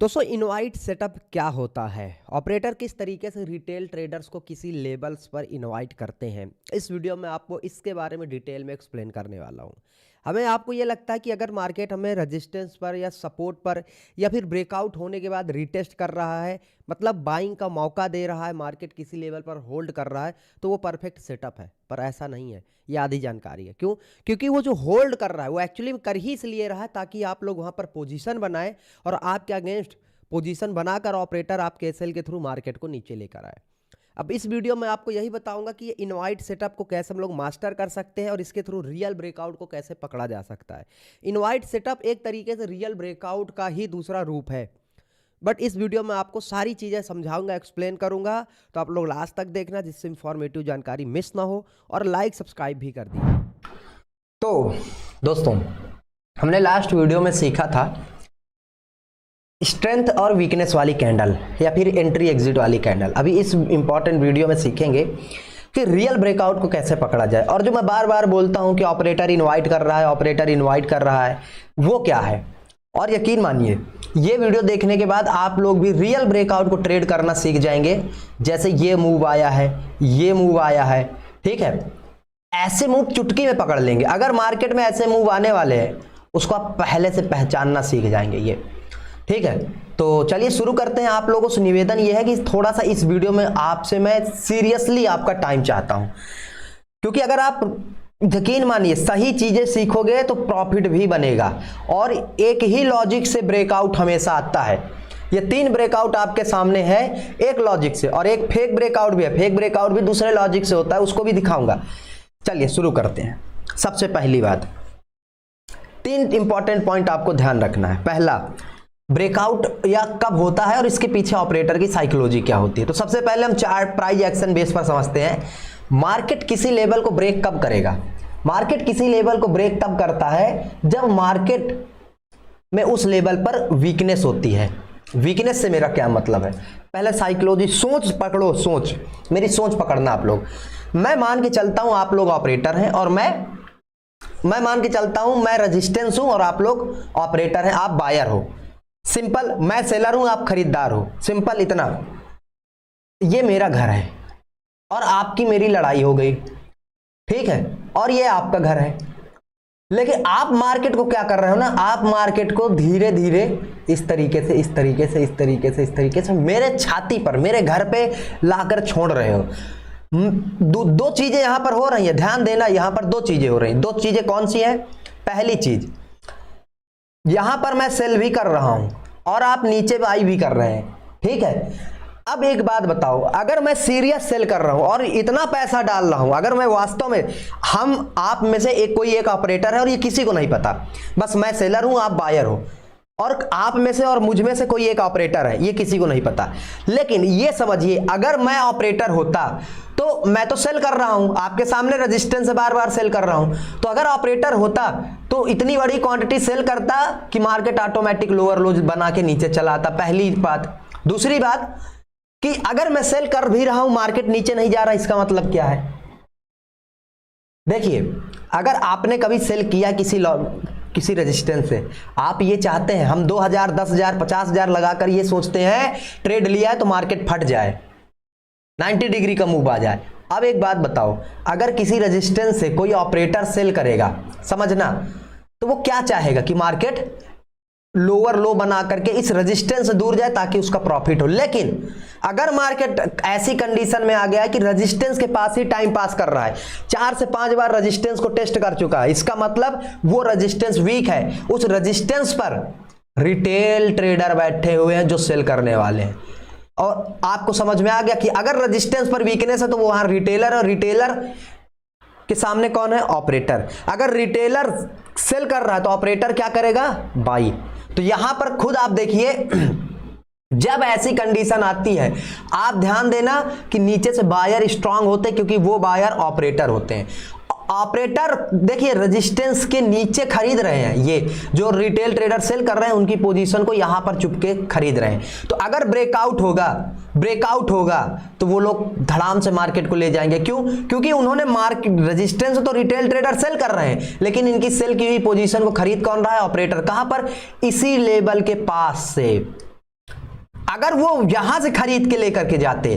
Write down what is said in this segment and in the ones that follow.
दोस्तों invite setup क्या होता है? ऑपरेटर किस तरीके से रिटेल ट्रेडर्स को किसी लेवल्स पर इनवाइट करते हैं, इस वीडियो में आपको इसके बारे में डिटेल में एक्सप्लेन करने वाला हूँ। हमें आपको ये लगता है कि अगर मार्केट हमें रेजिस्टेंस पर या सपोर्ट पर या फिर ब्रेकआउट होने के बाद रीटेस्ट कर रहा है, मतलब बाइंग का मौका दे रहा है, मार्केट किसी लेवल पर होल्ड कर रहा है, तो वो परफेक्ट सेटअप है। पर ऐसा नहीं है, ये आधी जानकारी है। क्यों? क्योंकि वो जो होल्ड कर रहा है वो एक्चुअली कर ही इसलिए रहा है ताकि आप लोग वहाँ पर पोजीशन बनाए और आपके अगेंस्ट पोजीशन बनाकर ऑपरेटर आपके एसएल के थ्रू मार्केट को नीचे लेकर आए। अब इस वीडियो में आपको यही बताऊंगा कि ये इनवाइट सेटअप को कैसे हम लोग मास्टर कर सकते हैं और इसके थ्रू रियल ब्रेकआउट को कैसे पकड़ा जा सकता है। इनवाइट सेटअप एक तरीके से रियल ब्रेकआउट का ही दूसरा रूप है, बट इस वीडियो में आपको सारी चीज़ें समझाऊंगा, एक्सप्लेन करूंगा, तो आप लोग लास्ट तक देखना जिससे इंफॉर्मेटिव जानकारी मिस ना हो, और लाइक सब्सक्राइब भी कर दीजिए। तो दोस्तों, हमने लास्ट वीडियो में सीखा था स्ट्रेंथ और वीकनेस वाली कैंडल या फिर एंट्री एग्जिट वाली कैंडल। अभी इस इंपॉर्टेंट वीडियो में सीखेंगे कि रियल ब्रेकआउट को कैसे पकड़ा जाए। और जो मैं बार बार बोलता हूं कि ऑपरेटर इनवाइट कर रहा है, ऑपरेटर इनवाइट कर रहा है, वो क्या है। और यकीन मानिए ये वीडियो देखने के बाद आप लोग भी रियल ब्रेकआउट को ट्रेड करना सीख जाएंगे। जैसे ये मूव आया है, ये मूव आया है, ठीक है, ऐसे मूव चुटकी में पकड़ लेंगे। अगर मार्केट में ऐसे मूव आने वाले हैं उसको आप पहले से पहचानना सीख जाएंगे, ये ठीक है। तो चलिए शुरू करते हैं। आप लोगों से निवेदन यह है कि थोड़ा सा इस वीडियो में आपसे मैं सीरियसली आपका टाइम चाहता हूं, क्योंकि अगर आप यकीन मानिए सही चीजें सीखोगे तो प्रॉफिट भी बनेगा। और एक ही लॉजिक से ब्रेकआउट हमेशा आता है। ये 3 ब्रेकआउट आपके सामने है, एक लॉजिक से, और एक फेक ब्रेकआउट भी है। फेक ब्रेकआउट भी दूसरे लॉजिक से होता है, उसको भी दिखाऊंगा। चलिए शुरू करते हैं। सबसे पहली बात, 3 इंपॉर्टेंट पॉइंट आपको ध्यान रखना है। पहला, ब्रेकआउट या कब होता है और इसके पीछे ऑपरेटर की साइकोलॉजी क्या होती है। तो सबसे पहले हम चार्ट प्राइस एक्शन बेस पर समझते हैं मार्केट किसी लेवल को ब्रेक कब करेगा। मार्केट किसी लेवल को ब्रेक तब करता है जब मार्केट में उस लेवल पर वीकनेस होती है। वीकनेस से मेरा क्या मतलब है, पहले साइकोलॉजी, सोच पकड़ो, सोच, मेरी सोच पकड़ना आप लोग। मैं मान के चलता हूं आप लोग ऑपरेटर हैं और मैं मान के चलता हूं मैं रेजिस्टेंस हूं और आप लोग ऑपरेटर हैं, आप बायर हो। सिंपल, मैं सेलर हूं, आप खरीदार हो। सिंपल इतना। ये मेरा घर है और आपकी मेरी लड़ाई हो गई, ठीक है, और ये आपका घर है। लेकिन आप मार्केट को क्या कर रहे हो ना, आप मार्केट को धीरे धीरे इस तरीके से, इस तरीके से, इस तरीके से, इस तरीके से मेरे छाती पर, मेरे घर पे लाकर छोड़ रहे हो। दो चीजें यहां पर हो रही है, ध्यान देना। यहां पर 2 चीजें हो रही हैं। 2 चीजें कौन सी है? पहली चीज, यहां पर मैं सेल भी कर रहा हूं और आप नीचे बाई भी कर रहे हैं, ठीक है। अब एक बात बताओ, अगर मैं सीरियस सेल कर रहा हूं और इतना पैसा डाल रहा हूं, अगर मैं वास्तव में, हम आप में से कोई एक ऑपरेटर है और ये किसी को नहीं पता, बस मैं सेलर हूं, आप बायर हो, और आप में से और मुझ में से कोई एक ऑपरेटर है, ये किसी को नहीं पता। लेकिन ये समझिए, अगर मैं ऑपरेटर होता तो मैं तो सेल कर रहा हूं, आपके सामने रेजिस्टेंस से बार बार सेल कर रहा हूं, तो अगर ऑपरेटर होता तो इतनी बड़ी क्वांटिटी सेल करता कि मार्केट ऑटोमेटिक लोअर लो बना के नीचे चला आता। पहली बात। दूसरी बात कि अगर मैं सेल कर भी रहा हूं, मार्केट नीचे नहीं जा रहा, इसका मतलब क्या है? देखिए, अगर आपने कभी सेल किया किसी रेजिस्टेंस से, आप ये चाहते हैं हम 2000, 10,000, 50,000 लगाकर ये सोचते हैं ट्रेड लिया है तो मार्केट फट जाए, 90 डिग्री का मूव आ जाए। अब एक बात बताओ, अगर किसी रेजिस्टेंस से कोई ऑपरेटर सेल करेगा, समझना, तो वो क्या चाहेगा कि मार्केट लोअर लो बना करके इस रेजिस्टेंस से दूर जाए ताकि उसका प्रॉफिट हो। लेकिन अगर मार्केट ऐसी कंडीशन में आ गया है कि रेजिस्टेंस के पास ही टाइम पास कर रहा है, 4 से 5 बार रेजिस्टेंस को टेस्ट कर चुका है, इसका मतलब वो रेजिस्टेंस वीक है। उस रेजिस्टेंस पर रिटेल ट्रेडर बैठे हुए हैं जो सेल करने वाले हैं। और आपको समझ में आ गया कि अगर रेजिस्टेंस पर वीकनेस है तो वो वहां रिटेलर, और रिटेलर के सामने कौन है? ऑपरेटर। अगर रिटेलर सेल कर रहा है तो ऑपरेटर क्या करेगा? बाई। तो यहां पर खुद आप देखिए, जब ऐसी कंडीशन आती है, आप ध्यान देना कि नीचे से बायर स्ट्रांग होते हैं, क्योंकि वो बायर ऑपरेटर होते हैं। ऑपरेटर देखिए रेजिस्टेंस के नीचे खरीद रहे हैं, ये जो रिटेल ट्रेडर सेल कर रहे हैं उनकी पोजीशन को यहां पर चुपके खरीद रहे हैं। तो अगर ब्रेकआउट होगा तो वो लोग धड़ाम से मार्केट को ले जाएंगे। क्यों? क्योंकि उन्होंने मार्केट रेजिस्टेंस तो रिटेल ट्रेडर सेल कर रहे हैं, लेकिन इनकी सेल की हुई पोजीशन को खरीद कौन रहा है? ऑपरेटर। कहां पर? इसी लेवल के पास से। अगर वो यहां से खरीद के लेकर के जाते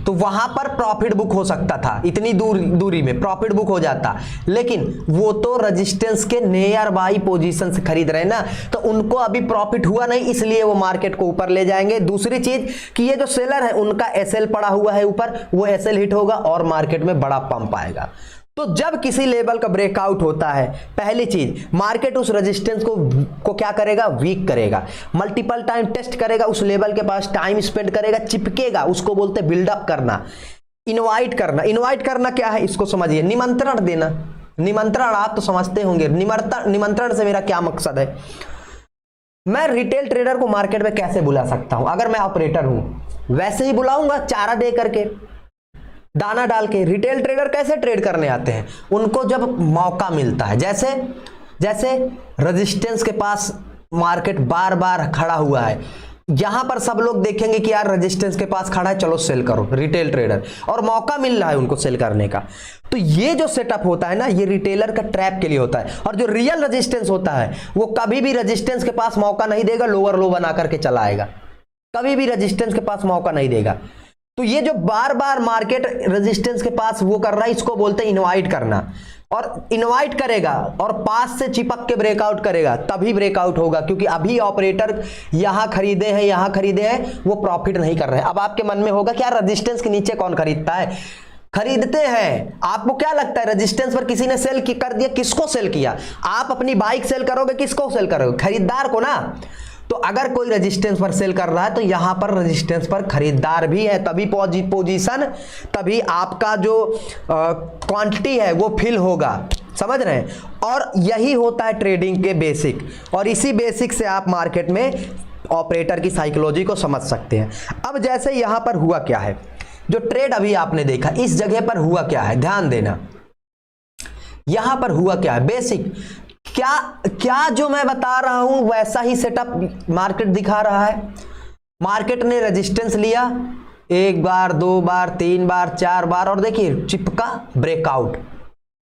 तो वहां पर प्रॉफिट बुक हो सकता था, इतनी दूरी में प्रॉफिट बुक हो जाता, लेकिन वो तो रेजिस्टेंस के नियर बाई पोजीशन से खरीद रहे हैं ना, तो उनको अभी प्रॉफिट हुआ नहीं, इसलिए वो मार्केट को ऊपर ले जाएंगे। दूसरी चीज कि ये जो सेलर है उनका एसएल पड़ा हुआ है ऊपर, वो एसएल हिट होगा और मार्केट में बड़ा पंप आएगा। तो जब किसी लेवल का ब्रेकआउट होता है, पहली चीज मार्केट उस रेजिस्टेंस को क्या करेगा, वीक करेगा, मल्टीपल टाइम टेस्ट करेगा, उस लेवल के पास टाइम स्पेंड करेगा, चिपकेगा, उसको बोलते बिल्डअप करना, इनवाइट करना। इनवाइट करना क्या है इसको समझिए, निमंत्रण देना। निमंत्रण आप तो समझते होंगे, निमंत्रण से मेरा क्या मकसद है। मैं रिटेल ट्रेडर को मार्केट में कैसे बुला सकता हूं, अगर मैं ऑपरेटर हूं वैसे ही बुलाऊंगा, चारा दे करके, दाना डाल के। रिटेल ट्रेडर कैसे ट्रेड करने आते हैं, उनको जब मौका मिलता है, जैसे जैसे रेजिस्टेंस के पास मार्केट बार बार खड़ा हुआ है, यहां पर सब लोग देखेंगे कि यार रेजिस्टेंस के पास खड़ा है, चलो सेल करो, रिटेल ट्रेडर, और मौका मिल रहा है उनको सेल करने का। तो ये जो सेटअप होता है ना, ये रिटेलर का ट्रैप के लिए होता है। और जो रियल रेजिस्टेंस होता है वो कभी भी रेजिस्टेंस के पास मौका नहीं देगा, लोअर लो बना करके चला आएगा, कभी भी रेजिस्टेंस के पास मौका नहीं देगा। तो ये जो बार बार मार्केट रेजिस्टेंस के पास वो कर रहा है, इसको बोलते हैं इनवाइट करना। और इनवाइट करेगा और पास से चिपक के ब्रेकआउट करेगा, तभी ब्रेकआउट होगा, क्योंकि अभी ऑपरेटर यहां खरीदे हैं, यहां खरीदे हैं, वो प्रॉफिट नहीं कर रहे हैं। अब आपके मन में होगा कि यार रेजिस्टेंस के नीचे कौन खरीदता है, खरीदते हैं। आपको क्या लगता है रेजिस्टेंस पर किसी ने सेल कर दिया, किसको सेल किया? आप अपनी बाइक सेल करोगे, किसको सेल करोगे? खरीदार को ना। तो अगर कोई रेजिस्टेंस पर सेल कर रहा है तो यहां पर रेजिस्टेंस पर खरीदार भी है, तभी पोजीशन, तभी आपका जो क्वांटिटी है वो फिल होगा। समझ रहे हैं? और यही होता है ट्रेडिंग के बेसिक, और इसी बेसिक से आप मार्केट में ऑपरेटर की साइकोलॉजी को समझ सकते हैं। अब जैसे यहां पर हुआ क्या है, जो ट्रेड अभी आपने देखा, इस जगह पर हुआ क्या है, ध्यान देना। यहां पर हुआ क्या है, बेसिक क्या जो मैं बता रहा हूं वैसा ही सेटअप मार्केट दिखा रहा है। मार्केट ने रेजिस्टेंस लिया, एक बार, दो बार, तीन बार, चार बार, और देखिए चिपका, ब्रेकआउट,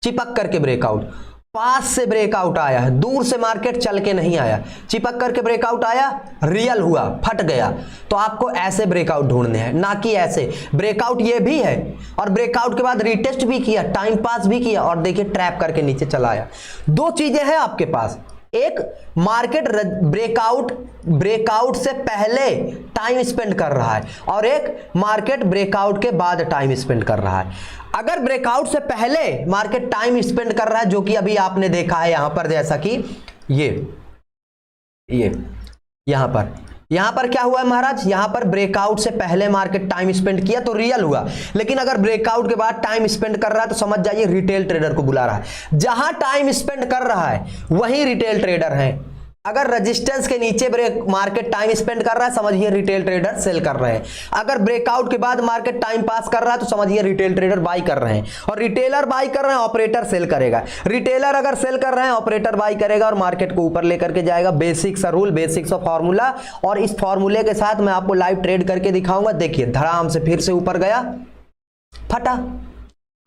चिपक करके ब्रेकआउट, पास से ब्रेकआउट आया है, दूर से मार्केट चल के नहीं आया, चिपक करके ब्रेकआउट आया, रियल हुआ, फट गया। तो आपको ऐसे ब्रेकआउट ढूंढने हैं, ना कि ऐसे। ब्रेकआउट ये भी है, और ब्रेकआउट के बाद रीटेस्ट भी किया, टाइम पास भी किया, और देखिए ट्रैप करके नीचे चला आया। दो चीजें हैं आपके पास, एक मार्केट ब्रेकआउट से पहले टाइम स्पेंड कर रहा है, और एक मार्केट ब्रेकआउट के बाद टाइम स्पेंड कर रहा है। अगर ब्रेकआउट से पहले मार्केट टाइम स्पेंड कर रहा है, जो कि अभी आपने देखा है यहां पर, जैसा कि ये यहां पर क्या हुआ है महाराज, यहां पर ब्रेकआउट से पहले मार्केट टाइम स्पेंड किया तो रियल हुआ, लेकिन अगर ब्रेकआउट के बाद टाइम स्पेंड कर रहा है तो समझ जाइए रिटेल ट्रेडर को बुला रहा है। जहां टाइम स्पेंड कर रहा है वहीं रिटेल ट्रेडर है। अगर रेजिस्टेंस के नीचे मार्केट टाइम स्पेंड कर रहा है, समझिए रिटेल ट्रेडर सेल कर रहे हैं। अगर ब्रेकआउट के बाद मार्केट टाइम पास कर रहा है तो समझिए रिटेल ट्रेडर बाई कर रहे हैं। और रिटेलर बाई कर रहे हैं, ऑपरेटर सेल करेगा। रिटेलर अगर सेल कर रहे हैं, ऑपरेटर बाई करेगा और मार्केट को ऊपर लेकर के जाएगा। Basics rule, basics of formula, और इस फॉर्मूले के साथ मैं आपको लाइव ट्रेड करके दिखाऊंगा। देखिए धड़ाम से फिर से ऊपर गया,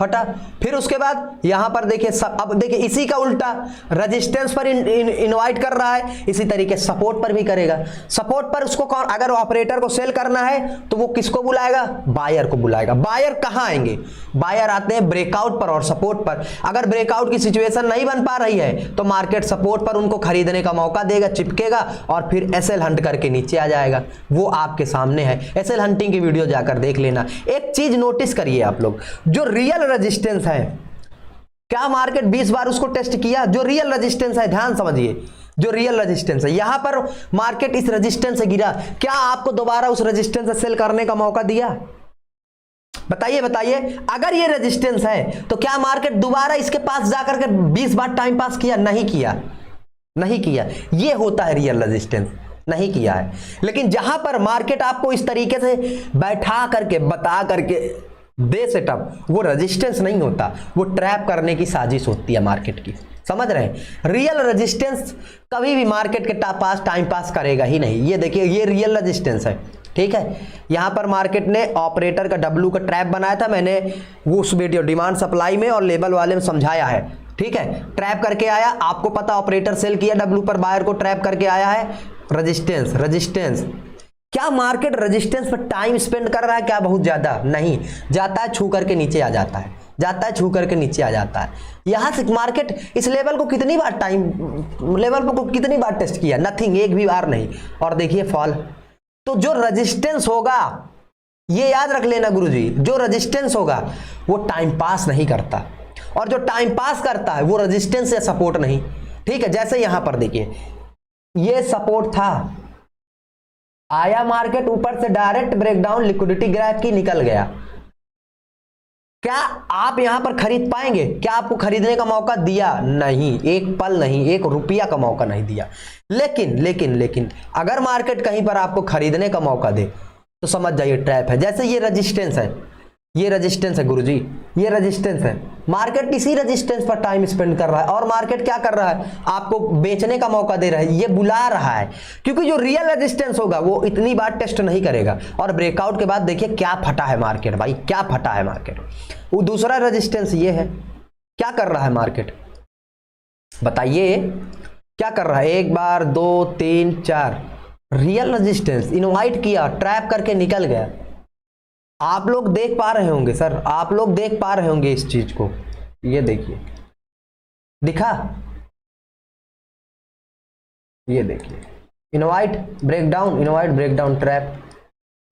फटा, फिर उसके बाद यहां पर देखिए, अब देखिए इसी का उल्टा, रेजिस्टेंस पर इनवाइट कर रहा है, इसी तरीके सपोर्ट पर भी करेगा। सपोर्ट पर उसको कौन, अगर ऑपरेटर को सेल करना है तो वो किसको बुलाएगा, बायर को बुलाएगा। बायर कहां आएंगे, बायर आते हैं ब्रेकआउट पर और सपोर्ट पर। अगर ब्रेकआउट की सिचुएशन नहीं बन पा रही है तो मार्केट सपोर्ट पर उनको खरीदने का मौका देगा, चिपकेगा, और फिर एसएल हंट करके नीचे आ जाएगा। वो आपके सामने है, एसएल हंटिंग की वीडियो जाकर देख लेना। एक चीज नोटिस करिए आप लोग, जो रियल रेजिस्टेंस है, क्या मार्केट 20 बार उसको टेस्ट किया? जो रियल रेजिस्टेंस है, ध्यान समझिए, जो रियल रेजिस्टेंस है, यहां पर मार्केट इस रेजिस्टेंस से गिरा, क्या आपको दोबारा उस रेजिस्टेंस से सेल करने का मौका दिया? बताइए। अगर ये रेजिस्टेंस है तो क्या मार्केट दोबारा इसके पास जाकर के 20 बार टाइम पास किया? नहीं किया। ये होता है रियल रेजिस्टेंस, नहीं किया है। लेकिन जहां पर मार्केट आपको इस तरीके से बैठा करके, बता करके दे सेटअप, वो रेजिस्टेंस नहीं होता, वो ट्रैप करने की साजिश होती है मार्केट की। समझ रहे हैं? रियल रेजिस्टेंस कभी भी मार्केट के पास टाइम पास करेगा ही नहीं। ये देखिए, ये रियल रेजिस्टेंस है, ठीक है। यहां पर मार्केट ने ऑपरेटर का डब्ल्यू का ट्रैप बनाया था, मैंने वो उस वीडियो डिमांड सप्लाई में और लेवल वाले में समझाया है, ठीक है। ट्रैप करके आया, आपको पता ऑपरेटर सेल किया डब्ल्यू पर, बायर को ट्रैप करके आया है। रेजिस्टेंस क्या मार्केट रेजिस्टेंस पर टाइम स्पेंड कर रहा है क्या बहुत ज्यादा? नहीं, जाता है छू करके नीचे आ जाता है, जाता है छू करके नीचे आ जाता है। यहां से मार्केट इस लेवल को कितनी बार लेवल को कितनी बार टेस्ट किया? नथिंग, एक भी बार नहीं। और देखिए फॉल। तो जो रेजिस्टेंस होगा, ये याद रख लेना गुरुजी, जो रेजिस्टेंस होगा वो टाइम पास नहीं करता, और जो टाइम पास करता है वो रेजिस्टेंस या सपोर्ट नहीं। ठीक है, जैसे यहां पर देखिए ये सपोर्ट था, आया मार्केट ऊपर से डायरेक्ट ब्रेकडाउन, लिक्विडिटी ग्रैब की, निकल गया। क्या आप यहां पर खरीद पाएंगे? क्या आपको खरीदने का मौका दिया? नहीं, एक पल नहीं, एक रुपया का मौका नहीं दिया। लेकिन लेकिन लेकिन अगर मार्केट कहीं पर आपको खरीदने का मौका दे तो समझ जाइए ट्रैप है। जैसे ये रेजिस्टेंस है, ये रेजिस्टेंस है गुरुजी, ये रेजिस्टेंस है, मार्केट इसी रेजिस्टेंस पर टाइम स्पेंड कर रहा है, और मार्केट क्या कर रहा है? आपको बेचने का मौका दे रहा है, ये बुला रहा है, क्योंकि जो रियल रेजिस्टेंस होगा वो इतनी बार टेस्ट नहीं करेगा। और ब्रेकआउट के बाद देखिए क्या फटा है मार्केट, भाई क्या फटा है मार्केट। वो दूसरा रेजिस्टेंस ये है, क्या कर रहा है मार्केट बताइए, क्या कर रहा है? एक बार, दो, तीन, चार, रियल रेजिस्टेंस इनवाइट किया, ट्रैप करके निकल गया। आप लोग देख पा रहे होंगे सर, आप लोग देख पा रहे होंगे इस चीज को, ये देखिए, दिखा, ये देखिए, invite breakdown, invite breakdown, trap.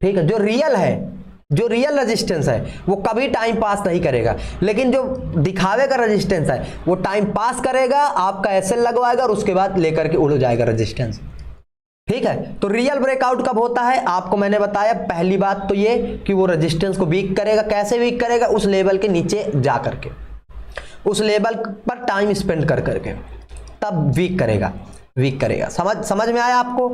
ठीक है, जो रियल है, जो रियल रेजिस्टेंस है वो कभी टाइम पास नहीं करेगा, लेकिन जो दिखावे का रेजिस्टेंस है वो टाइम पास करेगा, आपका एसएल लगवाएगा और उसके बाद लेकर के उड़ जाएगा रेजिस्टेंस। ठीक है, तो रियल ब्रेकआउट कब होता है? आपको मैंने बताया, पहली बात तो ये कि वो रेजिस्टेंस को वीक करेगा। कैसे वीक करेगा? उस लेवल के नीचे जा करके, उस लेवल पर टाइम स्पेंड कर करके, तब वीक करेगा, वीक करेगा। समझ में आया आपको?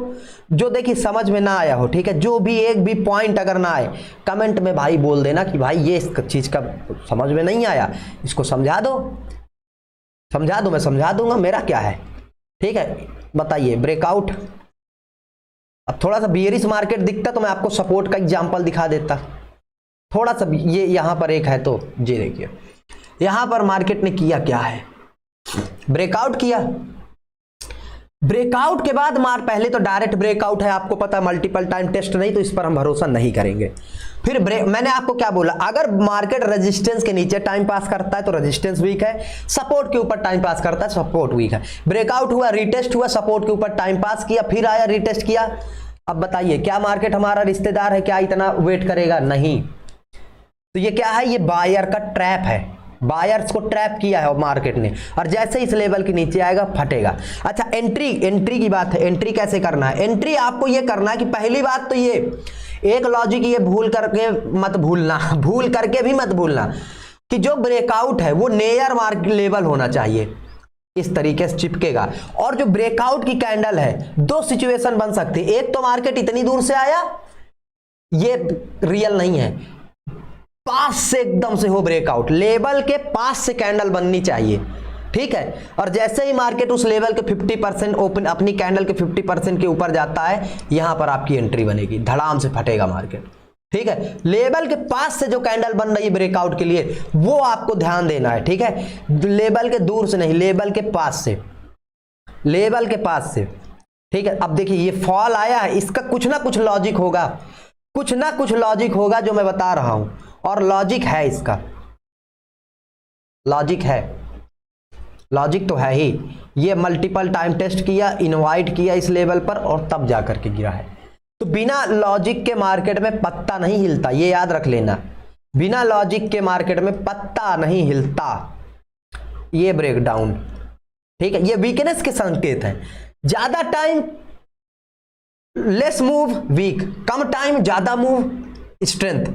जो देखिए समझ में ना आया हो, ठीक है, जो भी एक भी पॉइंट अगर ना आए, कमेंट में भाई बोल देना कि भाई ये इस चीज का समझ में नहीं आया, इसको समझा दो, समझा दो, मैं समझा दूंगा, मेरा क्या है। ठीक है, बताइए ब्रेकआउट। अब थोड़ा सा बियरिश मार्केट दिखता तो मैं आपको सपोर्ट का एग्जांपल दिखा देता, थोड़ा सा। ये यहां पर एक है, तो ये देखिए यहां पर मार्केट ने किया क्या है, ब्रेकआउट किया। ब्रेकआउट के बाद पहले तो डायरेक्ट ब्रेकआउट है, आपको पता, मल्टीपल टाइम टेस्ट नहीं, तो इस पर हम भरोसा नहीं करेंगे। फिर मैंने आपको क्या बोला, अगर मार्केट रेजिस्टेंस के नीचे टाइम पास करता है तो रेजिस्टेंस वीक है, सपोर्ट के ऊपर टाइम पास करता है सपोर्ट वीक है। ब्रेकआउट हुआ, रिटेस्ट हुआ, सपोर्ट के ऊपर टाइम पास किया, फिर आया रिटेस्ट किया। अब बताइए क्या मार्केट हमारा रिश्तेदार है? क्या इतना वेट करेगा? नहीं। तो ये क्या है? ये बायर का ट्रैप है, बायर्स को ट्रैप किया है मार्केट ने, और जैसे इस लेवल के नीचे आएगा फटेगा। अच्छा, एंट्री की बात है, एंट्री कैसे करना है? एंट्री आपको ये करना है कि पहली बात तो ये एक लॉजिक ये भूल करके मत भूलना, भूल करके भी मत भूलना कि जो ब्रेकआउट है वो नेयर मार्केट लेवल होना चाहिए, इस तरीके से चिपकेगा। और जो ब्रेकआउट की कैंडल है, दो सिचुएशन बन सकती है, एक तो मार्केट इतनी दूर से आया, ये रियल नहीं है, पास से एकदम से हो ब्रेकआउट, लेवल के पास से कैंडल बननी चाहिए। ठीक है, और जैसे ही मार्केट उस लेवल के 50% ओपन, अपनी कैंडल के 50% के ऊपर जाता है, यहां पर आपकी एंट्री बनेगी, धड़ाम से फटेगा मार्केट। ठीक है, लेवल के पास से जो कैंडल बन रही है ब्रेकआउट के लिए, वो आपको ध्यान देना है। ठीक है, लेवल के दूर से नहीं, लेवल के पास से, लेवल के पास से। ठीक है, अब देखिए ये फॉल आया है, इसका कुछ ना कुछ लॉजिक होगा, कुछ ना कुछ लॉजिक होगा जो मैं बता रहा हूं, और लॉजिक है इसका, लॉजिक है, लॉजिक तो है ही। ये मल्टीपल टाइम टेस्ट किया, इनवाइट किया इस लेवल पर, और तब जाकर के गिरा है। तो बिना लॉजिक के मार्केट में पत्ता नहीं हिलता, ये याद रख लेना, बिना लॉजिक के मार्केट में पत्ता नहीं हिलता। ये ब्रेकडाउन, ठीक है, ये वीकनेस के संकेत हैं। ज्यादा टाइम लेस मूव वीक, कम टाइम ज्यादा मूव स्ट्रेंथ।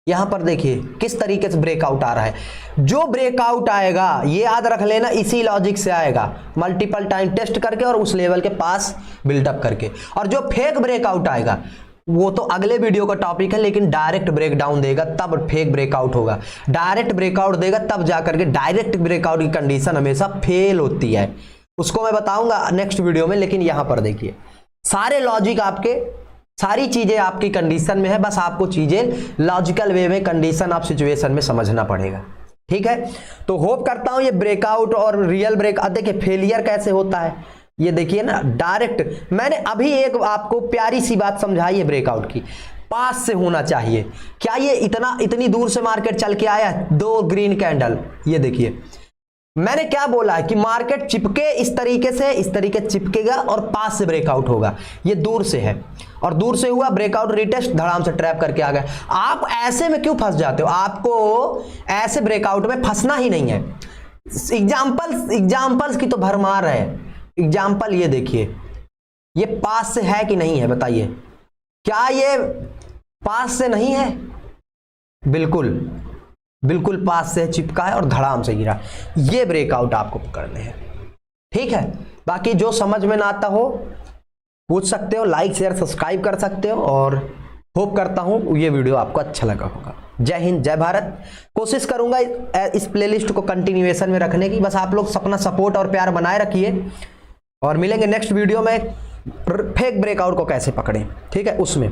यहां पर देखिए किस तरीके से ब्रेकआउट आ रहा है, जो ब्रेकआउट आएगा ये याद रख लेना, इसी लॉजिक से आएगा, मल्टीपल टाइम टेस्ट करके और उस लेवल के पास बिल्डअप करके। और जो फेक ब्रेकआउट आएगा वो तो अगले वीडियो का टॉपिक है, लेकिन डायरेक्ट ब्रेकडाउन देगा तब फेक ब्रेकआउट होगा, डायरेक्ट ब्रेकआउट देगा तब जाकर के। डायरेक्ट ब्रेकआउट की कंडीशन हमेशा फेल होती है, उसको मैं बताऊंगा नेक्स्ट वीडियो में। लेकिन यहां पर देखिए सारे लॉजिक आपके, सारी चीजें आपकी कंडीशन में है, बस आपको चीजें लॉजिकल वे में, कंडीशन ऑफ सिचुएशन में समझना पड़ेगा। ठीक है, तो होप करता हूं ये ब्रेकआउट और रियल ब्रेक, देखिए फेलियर कैसे होता है, ये देखिए ना, डायरेक्ट मैंने अभी एक आपको प्यारी सी बात समझाई है ब्रेकआउट की, पास से होना चाहिए। क्या ये इतनी दूर से मार्केट चल के आया, 2 ग्रीन कैंडल, ये देखिए मैंने क्या बोला है कि मार्केट चिपके इस तरीके चिपकेगा और पास से ब्रेकआउट होगा। ये दूर से है और दूर से हुआ ब्रेकआउट, रिटेस्ट, धड़ाम से ट्रैप करके आ गया। आप ऐसे में क्यों फंस जाते हो? आपको ऐसे ब्रेकआउट में फंसना ही नहीं है। एग्जांपल्स की तो भरमार है। एग्जांपल ये देखिए, ये पास से है कि नहीं है बताइए? क्या ये पास से नहीं है? बिल्कुल पास से चिपका है और धड़ाम से गिरा। ये ब्रेकआउट आपको पकड़ने हैं, ठीक है। बाकी जो समझ में ना आता हो पूछ सकते हो, लाइक शेयर सब्सक्राइब कर सकते हो, और होप करता हूं ये वीडियो आपको अच्छा लगा होगा। जय हिंद, जय भारत। कोशिश करूंगा इस प्लेलिस्ट को कंटिन्यूएशन में रखने की, बस आप लोग अपना सपोर्ट और प्यार बनाए रखिए, और मिलेंगे नेक्स्ट वीडियो में फेक ब्रेकआउट को कैसे पकड़ें, ठीक है, उसमें।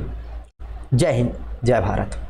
जय हिंद, जय भारत।